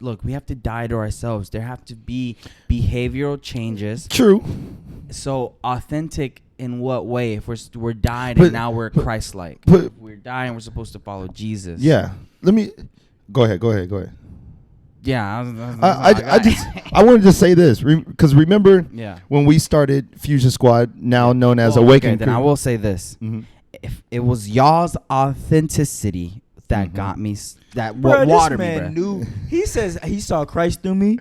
we have to die to ourselves. There have to be behavioral changes. True. So authentic in what way? If we're died and now we're Christ-like. If we're dying, we're supposed to follow Jesus. Yeah. Let me go ahead. Yeah, I wanted to say this because remember when we started Fusion Squad, now known as Awakening. Then I will say this: if it was y'all's authenticity that got me, that watered me, bro. Knew, he says he saw Christ through me,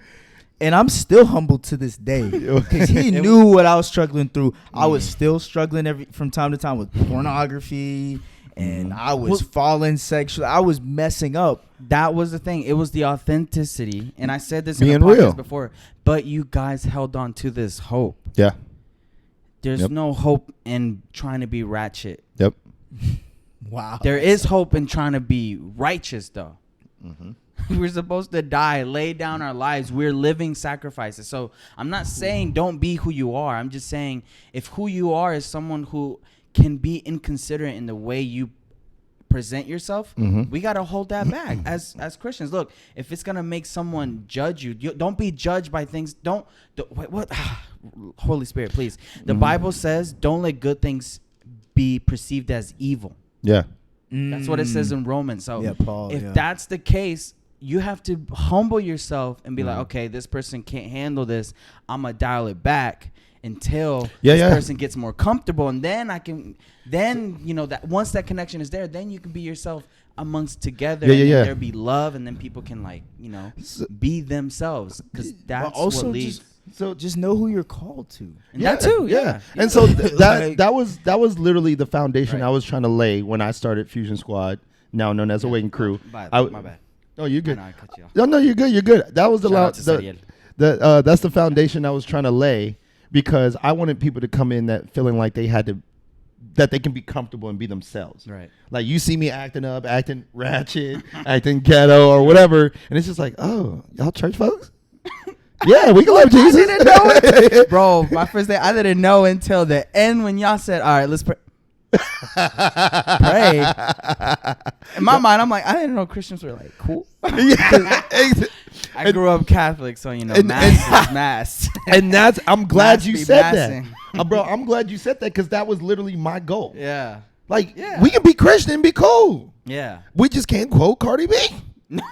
and I'm still humbled to this day because he knew what I was struggling through. I was still struggling from time to time with pornography. And I was falling sexually. I was messing up. That was the thing. It was the authenticity. And I said this in the podcast before. But you guys held on to this hope. Yeah. There's no hope in trying to be Ratchet. Yep. Wow. There is hope in trying to be righteous, though. We're supposed to die, lay down our lives. We're living sacrifices. So I'm not saying don't be who you are. I'm just saying if who you are is someone who can be inconsiderate in the way you present yourself, we got to hold that back as Christians. Look, if it's going to make someone judge you, don't be judged by things. Wait, what? Holy Spirit, please. The Bible says don't let good things be perceived as evil. Yeah. That's what it says in Romans. So Paul, if that's the case, you have to humble yourself and be like, okay, this person can't handle this. I'm going to dial it back until this person gets more comfortable, and then that once that connection is there, then you can be yourself amongst together, and there be love, and then people can be themselves, because that's also what leads. Just know who you're called to. And that too, And so that was literally the foundation I was trying to lay when I started Fusion Squad, now known as Awakening Crew. My bad. Oh, you're good. I cut you off. No, you're good. You're good. That was Shout out that's the foundation I was trying to lay. Because I wanted people to come in that feeling like that they can be comfortable and be themselves. Right. Like you see me acting up, acting ratchet, acting ghetto or whatever. And it's just like, oh, y'all church folks? Yeah, we can love Jesus. I didn't know it. Bro, my first day, I didn't know until the end when y'all said, all right, let's pray. Pray. In my mind, I'm like, I didn't know Christians were like cool. I grew up Catholic, so mass is mass. And I'm glad you said that, bro. I'm glad you said that because that was literally my goal. Yeah, we can be Christian and be cool. Yeah, we just can't quote Cardi B. No,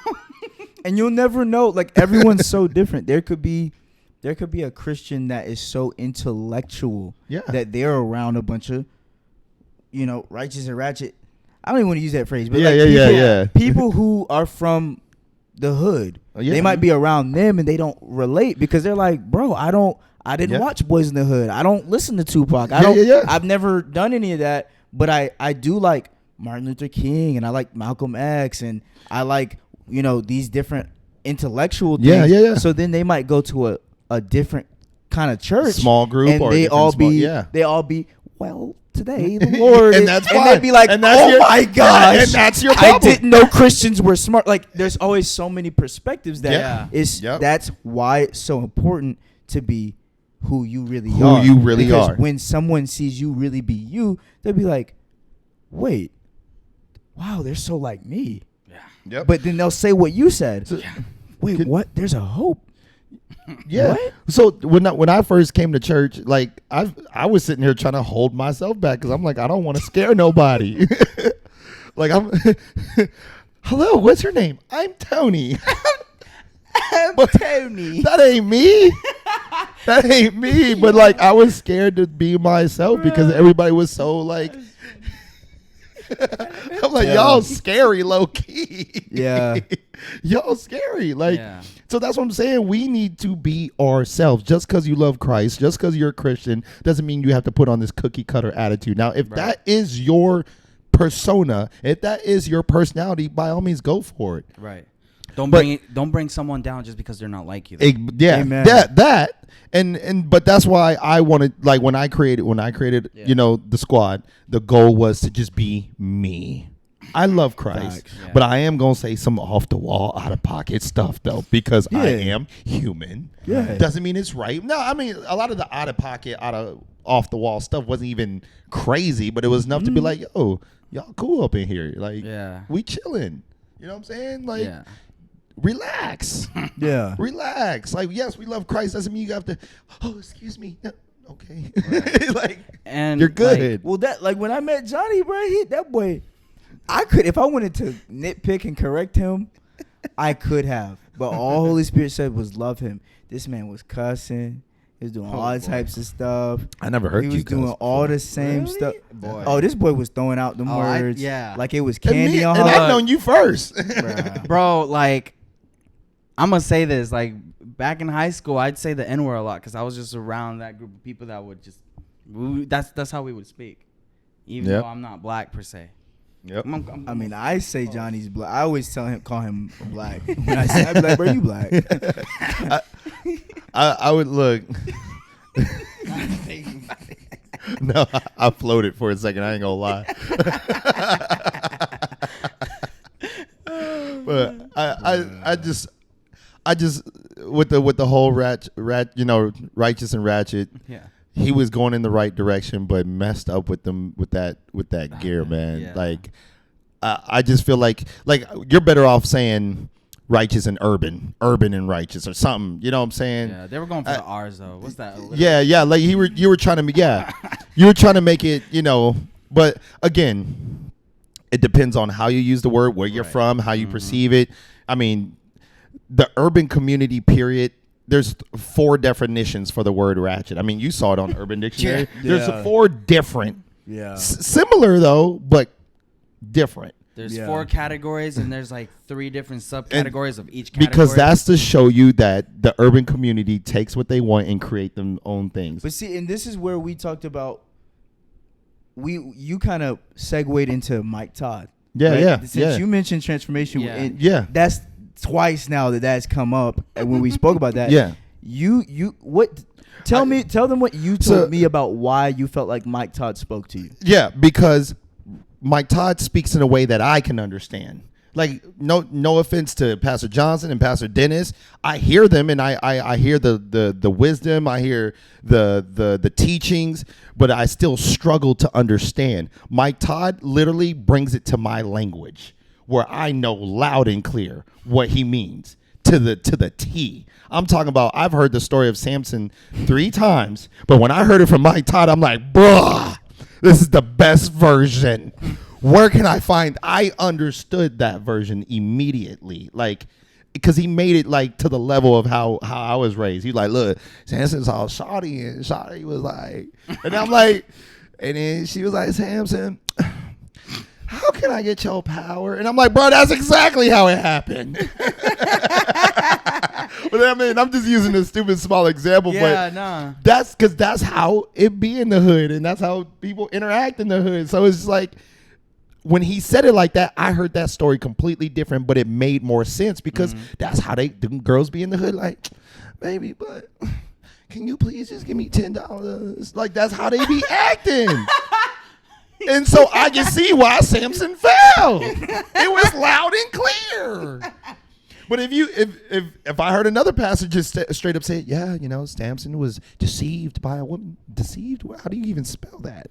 and you'll never know. Like everyone's so different. There could be a Christian that is so intellectual that they're around a bunch of righteous and ratchet. I don't even want to use that phrase, but people who are from the hood, they might be around them and they don't relate because they're like, bro, I didn't watch Boys in the Hood. I don't listen to Tupac. I've never done any of that, but I do like Martin Luther King and I like Malcolm X and I like, these different intellectual things. Yeah. So then they might go to a different kind of church, small group, and or they all be well, today the Lord and that's and fine. they'd be like, and oh my gosh, and that's your problem. I didn't know Christians were smart. Like there's always so many perspectives that that's why it's so important to be who you really are. Because when someone sees you really be you, they'll be like, wait, wow, they're so like me. Yep. But then they'll say what you said. Wait, what? There's a hope. Yeah. What? So when I first came to church, like I was sitting here trying to hold myself back because I'm like, I don't want to scare nobody. Like hello, what's your name? I'm Tony. Tony. That ain't me. That ain't me. But like I was scared to be myself because everybody was so like. I'm like, y'all scary low key. Yeah. Y'all scary. Like, so that's what I'm saying. We need to be ourselves. Just because you love Christ, just because you're a Christian, doesn't mean you have to put on this cookie cutter attitude. Now, if that is your persona, if that is your personality, by all means, go for it. Right. Don't bring someone down just because they're not like you. Amen. But that's why I wanted, like when I created the squad, the goal was to just be me. I love Christ, but I am gonna say some off the wall, out of pocket stuff though, because I am human. Yeah, doesn't mean it's right. No, I mean a lot of the out of pocket, off the wall stuff wasn't even crazy, but it was enough to be like, yo, y'all cool up in here, like we chilling. You know what I'm saying? Like. Yeah. relax. Yeah. Relax. Like, yes, we love Christ. Doesn't mean you have to, oh, excuse me. No, okay. Like, and you're good. Like, Well, that like when I met Johnny, bro, that boy, I could, if I wanted to nitpick and correct him, I could have. But all Holy Spirit said was love him. This man was cussing. He was doing all types of stuff. I never heard he you was doing cuss all before. the same Really? stuff. Boy. Oh, this boy was throwing out them words. yeah. Like it was And, candy on and her. I've known you first. Bruh. bro, like, I'm gonna say this. Like, back in high school, I'd say the N-word a lot because I was just around that group of people that would just. That's how we would speak, even Yep. though I'm not black per se. Yep. I mean, I say Johnny's black. I always call him black. When I say, I'd be like, bro, you black. I would look. No, I floated for a second. I ain't gonna lie. But I just with the whole righteous and ratchet. Yeah. He was going in the right direction, but messed up with them with that gear, man. Yeah. Like, I just feel like you're better off saying righteous and urban and righteous or something. You know what I'm saying? Yeah, they were going for the R's though. What's that? Yeah. Like you were trying to you were trying to make it, But again, it depends on how you use the word, where you're from, how you perceive it. I mean, the urban community period. There's 4 definitions for the word ratchet. I mean, you saw it on Urban Dictionary. Yeah. There's 4 different. Yeah. Similar though, but different. There's 4 categories, and there's like 3 different subcategories of each category. Because that's to show you that the urban community takes what they want and create their own things. But see, and this is where we talked about. You kind of segued into Mike Todd. Yeah, right? yeah. Since you mentioned transformation, Yeah. that's twice now that's come up, and when we spoke about that. Yeah. Tell them what you told me about why you felt like Mike Todd spoke to you. Yeah, because Mike Todd speaks in a way that I can understand. Like, no offense to Pastor Johnson and Pastor Dennis. I hear them, and I hear the wisdom. I hear the teachings, but I still struggle to understand. Mike Todd literally brings it to my language, where I know loud and clear what he means to the T. I'm talking about, I've heard the story of Samson 3 times, but when I heard it from Mike Todd, I'm like, bruh, this is the best version. Where can I find? I understood that version immediately, like, because he made it like to the level of how I was raised. He's like, look, Samson's all shawty, and shawty was like, and I'm like, and then she was like, Samson, how can I get your power? And I'm like, bro, that's exactly how it happened. But I mean, I'm just using a stupid small example, but that's because that's how it be in the hood, and that's how people interact in the hood. So it's like, when he said it like that, I heard that story completely different, but it made more sense because that's how the girls be in the hood. Like, baby, but can you please just give me $10? Like, that's how they be acting. And so I can see why Samson fell. It was loud and clear. But if I heard another pastor just straight up say, yeah, Samson was deceived by a woman. Deceived? How do you even spell that?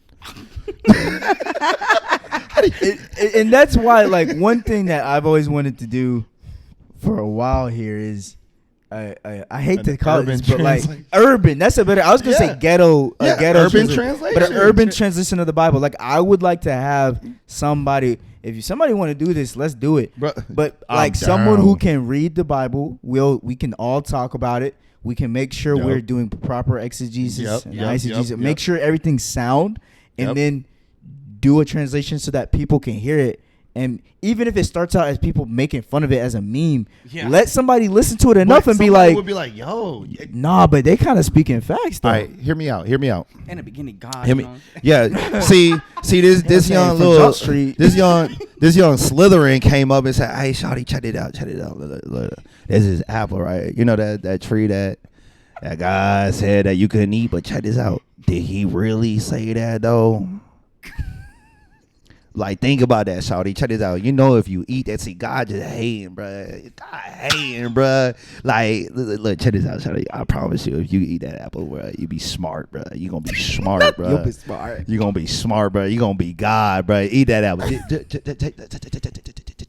And that's why, like, one thing that I've always wanted to do for a while here is, I hate to call it this, but like urban. That's a better. I was gonna say ghetto. Ghetto urban translation, but an urban translation of the Bible. Like, I would like to have somebody. If somebody want to do this, let's do it. But like someone who can read the Bible, we can all talk about it. We can make sure we're doing proper exegesis and eisegesis. Make sure everything's sound, and then do a translation so that people can hear it. And even if it starts out as people making fun of it as a meme, let somebody listen to it enough and be like, yo, nah, but they kind of speaking facts though. All right, hear me out. In the beginning, God. Hear me. Yeah. See this young little this young Slytherin came up and said, "Hey, shawty, check it out. Look. This is apple, right? You know that tree that guy said that you couldn't eat, but check this out. Did he really say that though?" Like, think about that, shawty. Check this out. If you eat that, see, God just hating, bruh. God hating, bruh. Like, look, check this out, shawty. I promise you, if you eat that apple, bruh, you be smart, bruh. You gonna be smart, bruh. You'll be smart. You gonna be smart, bruh. You gonna be God, bruh. Eat that apple.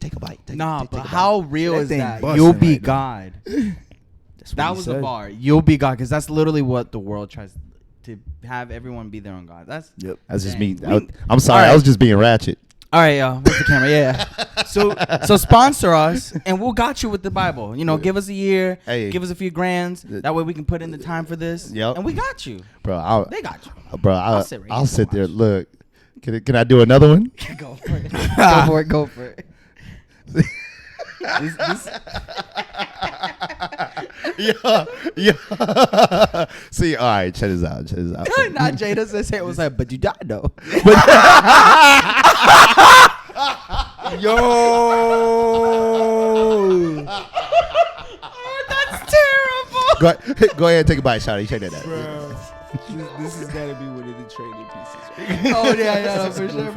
Take a bite. Nah, take but a how bite. real That is thing that? busting You'll be right now. God. That's what That he was the said. bar. You'll be God, because that's literally what the world tries to have everyone be their own God. That's Yep. That's just Dang. me. I'm sorry. Alright. I was just being ratchet. all right, y'all. Where's the camera? Yeah. So sponsor us, and we'll got you with the Bible. You know, give us a year, Hey. give us a few grands. That way we can put in the time for this. Yep. And we got you. Bro, They got you. I'll sit right I'll here sit and there. watch. Look. Can I do another one? Go for it. Go for it. Go for it. Yeah. See, all right, check this out. Not Jada says it was like, but you died though. Yo. That's terrible. Go ahead and take a bite, Shawty. Check that out. This has got to be one of the training pieces. Right? Oh yeah, for sure.